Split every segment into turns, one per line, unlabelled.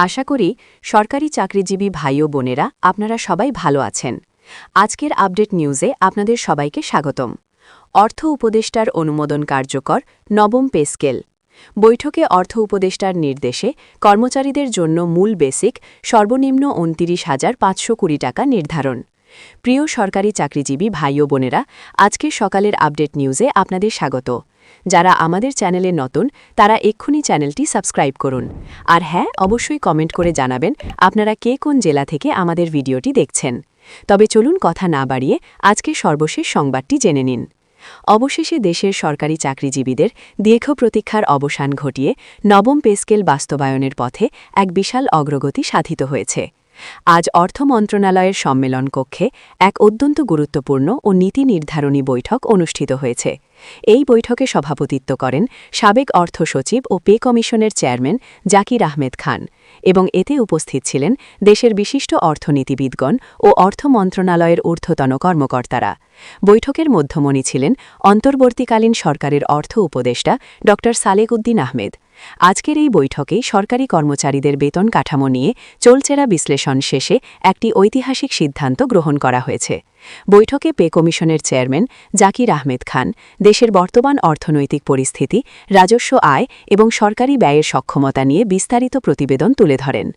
আশা করি সরকারি চাকরিজীবী ভাই ও বোনেরা আপনারা সবাই ভালো আছেন। আজকের আপডেট নিউজে আপনাদের সবাইকে স্বাগতম। অর্থ উপদেষ্টার অনুমোদন কার্যকর নবম পে স্কেল। বৈঠকে অর্থ উপদেষ্টার নির্দেশে কর্মচারীদের জন্য মূল বেসিক সর্বনিম্ন ২৯,৫২০ টাকা নির্ধারণ। প্রিয় সরকারি চাকরিজীবী ভাই ও বোনেরা, আজকের সকালের আপডেট নিউজে আপনাদের স্বাগত। যারা আমাদের চ্যানেলে নতুন তারা এক্ষুনি চ্যানেলটি সাবস্ক্রাইব করুন। আর হ্যাঁ, অবশ্যই কমেন্ট করে জানাবেন আপনারা কে কোন জেলা থেকে আমাদের ভিডিওটি দেখছেন। তবে চলুন কথা না বাড়িয়ে আজকের সর্বশেষ সংবাদটি জেনে নিন। অবশেষে দেশের সরকারি চাকরিজীবীদের দীর্ঘ প্রতীক্ষার অবসান ঘটিয়ে নবম পে স্কেল বাস্তবায়নের পথে এক বিশাল অগ্রগতি সাধিত হয়েছে। আজ অর্থ মন্ত্রণালয়ের সম্মেলন কক্ষে এক অত্যন্ত গুরুত্বপূর্ণ ও নীতি নির্ধারণী বৈঠক অনুষ্ঠিত হয়েছে। এই বৈঠকে সভাপতিত্ব করেন সাবেক অর্থ সচিব ও পে কমিশনের চেয়ারম্যান জাকির আহমেদ খান এবং এতে উপস্থিত ছিলেন দেশের বিশিষ্ট অর্থনীতিবিদগণ ও অর্থ মন্ত্রণালয়ের ঊর্ধ্বতন কর্মকর্তারা। বৈঠকের মধ্যমণি ছিলেন অন্তর্বর্তীকালীন সরকারের অর্থ উপদেষ্টা ড সালেকুদ্দিন আহমেদ। আজকের এই বৈঠকে সরকারি কর্মচারীদের বেতন কাঠামো নিয়ে চলচেরা বিশ্লেষণ শেষে একটি ঐতিহাসিক সিদ্ধান্ত গ্রহণ করা হয়েছে। বৈঠকে পে কমিশনের চেয়ারম্যান জাকির আহমেদ খান দেশের বর্তমান অর্থনৈতিক পরিস্থিতি, রাজস্ব আয় এবং সরকারি ব্যয়ের সক্ষমতা নিয়ে বিস্তারিত প্রতিবেদন তুলে ধরেন।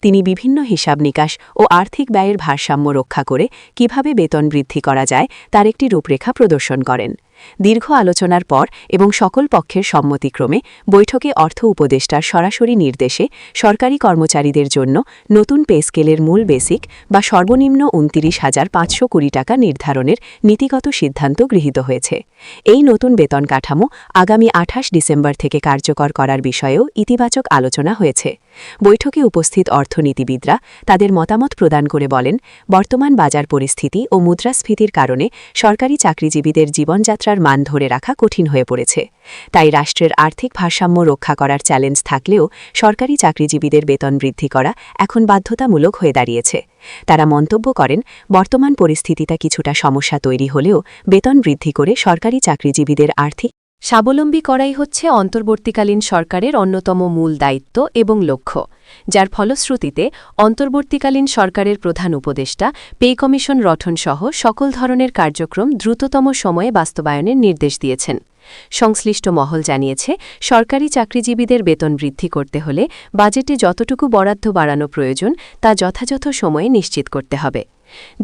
তিনি বিভিন্ন হিসাব নিকাশ ও আর্থিক ব্যয়ের ভারসাম্য রক্ষা করে কিভাবে বেতন বৃদ্ধি করা যায় তার একটি রূপরেখা প্রদর্শন করেন। দীর্ঘ আলোচনার পর এবং সকল পক্ষের সম্মতিক্রমে বৈঠকে অর্থ উপদেষ্টার সরাসরি নির্দেশে সরকারি কর্মচারীদের জন্য নতুন পে স্কেলের মূল বেসিক বা সর্বনিম্ন ২৯,৫২০ টাকা নির্ধারণের নীতিগত সিদ্ধান্ত গৃহীত হয়েছে। এই নতুন বেতন কাঠামো আগামী ২৮ ডিসেম্বর থেকে কার্যকর করার বিষয়েও ইতিবাচক আলোচনা হয়েছে। বৈঠকে উপস্থিত অর্থনীতিবিদরা তাদের মতামত প্রদান করে বলেন, বর্তমান বাজার পরিস্থিতি ও মুদ্রাস্ফীতির কারণে সরকারি চাকরিজীবীদের জীবনযাত্রার মান ধরে রাখা কঠিন হয়ে পড়েছে। তাই রাষ্ট্রের আর্থিক ভারসাম্য রক্ষা করার চ্যালেঞ্জ থাকলেও সরকারি চাকরিজীবীদের বেতন বৃদ্ধি করা এখন বাধ্যতামূলক হয়ে দাঁড়িয়েছে। তারা মন্তব্য করেন, বর্তমান পরিস্থিতিতে কিছুটা সমস্যা তৈরি হলেও বেতন বৃদ্ধি করে সরকারি চাকরিজীবীদের আর্থিক স্বাবলম্বী করাই হচ্ছে অন্তর্বর্তীকালীন সরকারের অন্যতম মূল দায়িত্ব এবং লক্ষ্য, যার ফলশ্রুতিতে অন্তর্বর্তীকালীন সরকারের প্রধান উপদেষ্টা পে কমিশন গঠনসহ সকল ধরনের কার্যক্রম দ্রুততম সময়ে বাস্তবায়নের নির্দেশ দিয়েছেন। সংশ্লিষ্ট মহল জানিয়েছে, সরকারি চাকরিজীবীদের বেতন বৃদ্ধি করতে হলে বাজেটে যতটুকু বরাদ্দ বাড়ানো প্রয়োজন তা যথাযথ সময়ে নিশ্চিত করতে হবে।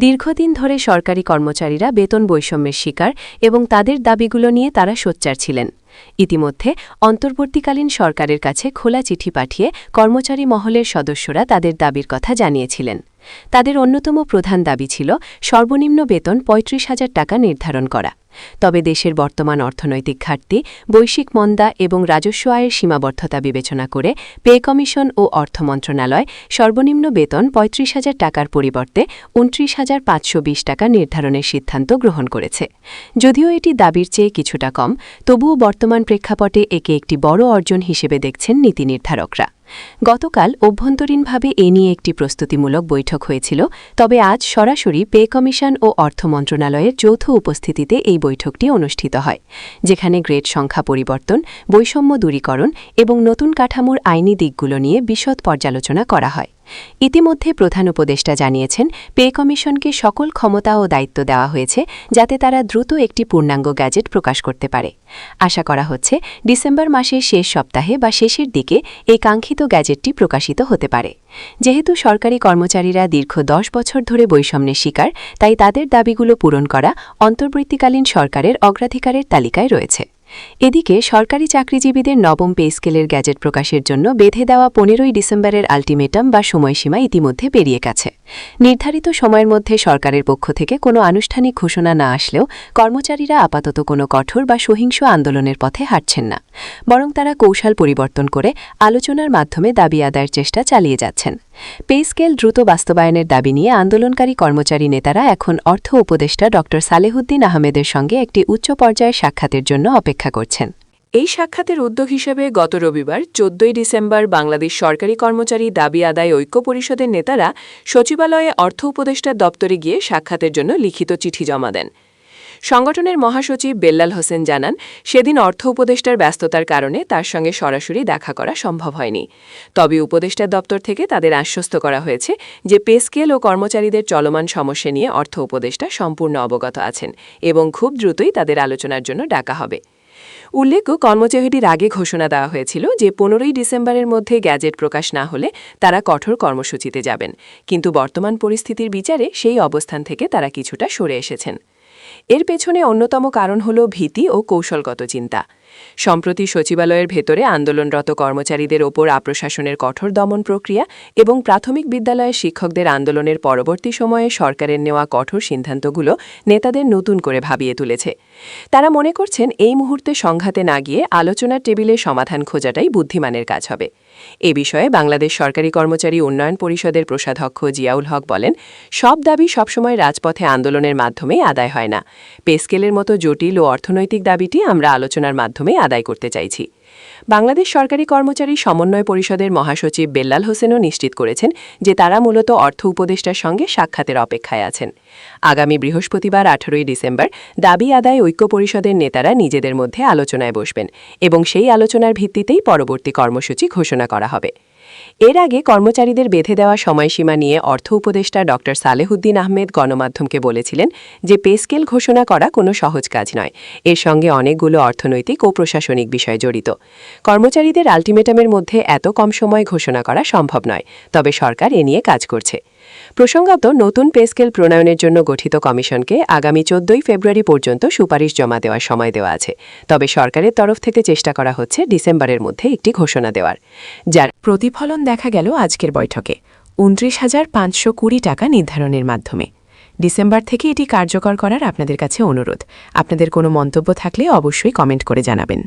দীর্ঘদিন ধরে সরকারি কর্মচারীরা বেতন বৈষম্যের শিকার এবং তাদের দাবিগুলো নিয়ে তারা সোচ্চার ছিলেন। ইতিমধ্যে অন্তর্বর্তীকালীন সরকারের কাছে খোলা চিঠি পাঠিয়ে কর্মচারী মহলের সদস্যরা তাদের দাবির কথা জানিয়েছিলেন। তাদের অন্যতম প্রধান দাবি ছিল সর্বনিম্ন বেতন ৩৫,০০০ টাকা নির্ধারণ করা। তবে দেশের বর্তমান অর্থনৈতিক ঘাটতি, বৈশ্বিক মন্দা এবং রাজস্ব আয়ের সীমাবদ্ধতা বিবেচনা করে পে কমিশন ও অর্থ মন্ত্রণালয় সর্বনিম্ন বেতন ৩৫,০০০ টাকার পরিবর্তে ২৯,৫২০ টাকা নির্ধারণের সিদ্ধান্ত গ্রহণ করেছে। যদিও এটি দাবির চেয়ে কিছুটা কম, তবুও বর্তমান প্রেক্ষাপটে একে একটি বড় অর্জন হিসেবে দেখছেন নীতি নির্ধারকরা। গতকাল অভ্যন্তরীণভাবে এ নিয়ে একটি প্রস্তুতিমূলক বৈঠক হয়েছিল, তবে আজ সরাসরি পে কমিশন ও অর্থ মন্ত্রণালয়ের যৌথ উপস্থিতিতে এই বৈঠকটি অনুষ্ঠিত হয়, যেখানে গ্রেড সংখ্যা পরিবর্তন, বৈষম্য দূরীকরণ এবং নতুন কাঠামোর আইনি দিকগুলো নিয়ে বিশদ পর্যালোচনা করা হয়। ইতিমধ্যে প্রধান উপদেষ্টা জানিয়েছেন, পে কমিশনকে সকল ক্ষমতা ও দায়িত্ব দেওয়া হয়েছে যাতে তারা দ্রুত একটি পূর্ণাঙ্গ গ্যাজেট প্রকাশ করতে পারে। আশা করা হচ্ছে ডিসেম্বর মাসের শেষ সপ্তাহে বা শেষের দিকে এই কাঙ্ক্ষিত গ্যাজেটটি প্রকাশিত হতে পারে। যেহেতু সরকারি কর্মচারীরা দীর্ঘ ১০ বছর ধরে বৈষম্যের শিকার, তাই তাদের দাবিগুলো পূরণ করা অন্তর্বর্তীকালীন সরকারের অগ্রাধিকারের তালিকায় রয়েছে। এদিকে সরকারি চাকরিজীবীদের নবম পে স্কেলের গ্যাজেট প্রকাশের জন্য বেঁধে দেওয়া ১৫ই ডিসেম্বরের আলটিমেটাম বা সময়সীমা ইতিমধ্যে পেরিয়ে গেছে। নির্ধারিত সময়ের মধ্যে সরকারের পক্ষ থেকে কোনো আনুষ্ঠানিক ঘোষণা না আসলেও কর্মচারীরা আপাতত কোনো কঠোর বা সহিংস আন্দোলনের পথে হাঁটছেন না, বরং তারা কৌশল পরিবর্তন করে আলোচনার মাধ্যমে দাবি আদায়ের চেষ্টা চালিয়ে যাচ্ছেন। পে স্কেল দ্রুত বাস্তবায়নের দাবি নিয়ে আন্দোলনকারী কর্মচারী নেতারা এখন অর্থ উপদেষ্টা ড সালেহুদ্দিন আহমেদের সঙ্গে একটি উচ্চ পর্যায়ের সাক্ষাতের জন্য অপেক্ষা করছেন।
এই সাক্ষাতের উদ্যোগ হিসেবে গত রবিবার ১৪ই ডিসেম্বর বাংলাদেশ সরকারি কর্মচারী দাবি আদায় ঐক্য পরিষদের নেতারা সচিবালয়ে অর্থ উপদেষ্টার দপ্তরে গিয়ে সাক্ষাতের জন্য লিখিত চিঠি জমা দেন। সংগঠনের মহাসচিব বেল্লাল হোসেন জানান, সেদিন অর্থ উপদেষ্টার ব্যস্ততার কারণে তার সঙ্গে সরাসরি দেখা করা সম্ভব হয়নি। তবে উপদেষ্টার দপ্তর থেকে তাদের আশ্বস্ত করা হয়েছে যে পে স্কেল ও কর্মচারীদের চলমান সমস্যা নিয়ে অর্থ উপদেষ্টা সম্পূর্ণ অবগত আছেন এবং খুব দ্রুতই তাদের আলোচনার জন্য ডাকা হবে। উল্লেখ্য, কর্মচারীটির আগে ঘোষণা দেওয়া হয়েছিল যে 15ই ডিসেম্বরের মধ্যে গ্যাজেট প্রকাশ না হলে তারা কঠোর কর্মসূচিতে যাবেন, কিন্তু বর্তমান পরিস্থিতির বিচারে সেই অবস্থান থেকে তারা কিছুটা সরে এসেছেন। এর পেছনে অন্যতম কারণ হল ভীতি ও কৌশলগত চিন্তা। সম্প্রতি সচিবালয়ের ভেতরে আন্দোলনরত কর্মচারীদের ওপর আপ্রশাসনের কঠোর দমন প্রক্রিয়া এবং প্রাথমিক বিদ্যালয়ের শিক্ষকদের আন্দোলনের পরবর্তী সময়ে সরকারের নেওয়া কঠোর সিদ্ধান্তগুলো নেতাদের নতুন করে ভাবিয়ে তুলেছে। তারা মনে করছেন এই মুহূর্তে সংঘাতে না গিয়ে আলোচনার টেবিলে সমাধান খোঁজাটাই বুদ্ধিমানের কাজ হবে। এ বিষয়ে বাংলাদেশ সরকারি কর্মচারী উন্নয়ন পরিষদের কোষাধ্যক্ষ জিয়াউল হক বলেন, সব দাবি সবসময় রাজপথে আন্দোলনের মাধ্যমেই আদায় হয় না। পে স্কেলের মতো জটিল ও অর্থনৈতিক দাবিটি আমরা আলোচনার মাধ্যমেই আদায় করতে চাইছি। বাংলাদেশ সরকারি কর্মচারী সমন্বয় পরিষদের মহাসচিব বেল্লাল হোসেনও নিশ্চিত করেছেন যে তারা মূলত অর্থ উপদেষ্টার সঙ্গে সাক্ষাতের অপেক্ষায় আছেন। আগামী বৃহস্পতিবার 18ই ডিসেম্বর দাবি আদায় ঐক্য পরিষদের নেতারা নিজেদের মধ্যে আলোচনায় বসবেন এবং সেই আলোচনার ভিত্তিতেই পরবর্তী কর্মসূচি ঘোষণা করা হবে। এর আগে কর্মচারীদের বেঁধে দেওয়া সময়সীমা নিয়ে অর্থ উপদেষ্টা ড সালেহুদ্দিন আহমেদ গণমাধ্যমকে বলেছিলেন যে পে স্কেল ঘোষণা করা কোনো সহজ কাজ নয়, এর সঙ্গে অনেকগুলো অর্থনৈতিক ও প্রশাসনিক বিষয় জড়িত। কর্মচারীদের আলটিমেটামের মধ্যে এত কম সময় ঘোষণা করা সম্ভব নয়, তবে সরকার এ নিয়ে কাজ করছে। প্রসঙ্গত, নতুন পে স্কেল প্রণয়নের জন্য গঠিত কমিশনকে আগামী 14ই ফেব্রুয়ারি পর্যন্ত সুপারিশ জমা দেওয়ার সময় দেওয়া আছে, তবে সরকারের তরফ থেকে চেষ্টা করা হচ্ছে ডিসেম্বরের মধ্যে একটি ঘোষণা দেওয়ার, যার প্রতিফলন দেখা গেল আজকের বৈঠকে 29,520 টাকা নির্ধারণের মাধ্যমে। ডিসেম্বর থেকে এটি কার্যকর করার আপনাদের কাছে অনুরোধ। আপনাদের কোনো মন্তব্য থাকলে অবশ্যই কমেন্ট করে জানাবেন।